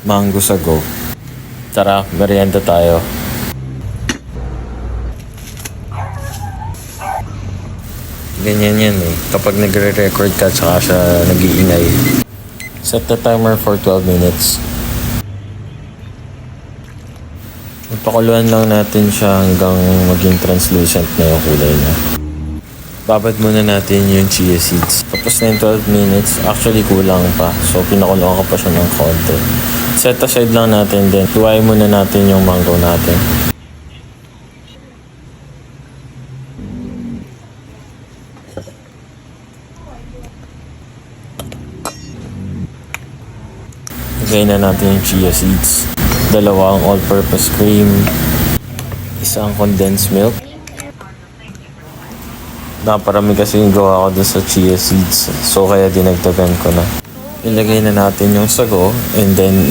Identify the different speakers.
Speaker 1: mango sago. Tara, merienda tayo. Ganyan yan eh. Kapag nagre-record ka tsaka siya nag-iingay. Set the timer for 12 minutes. Pakuluan lang natin siya hanggang maging translucent na yung kulay niya. Babad muna natin yung chia seeds. Tapos na yung 12 minutes. Actually kulang pa. So pinakuluan ko pa siya ng konti. Set aside lang natin din. Hiwain muna natin yung mango natin. Lagay na natin yung chia seeds. Dalawang all-purpose cream. Isang condensed milk. Naparami kasi yung gawa ko dun sa chia seeds. So kaya dinagdagan ko na. Ilagay na natin yung sago and then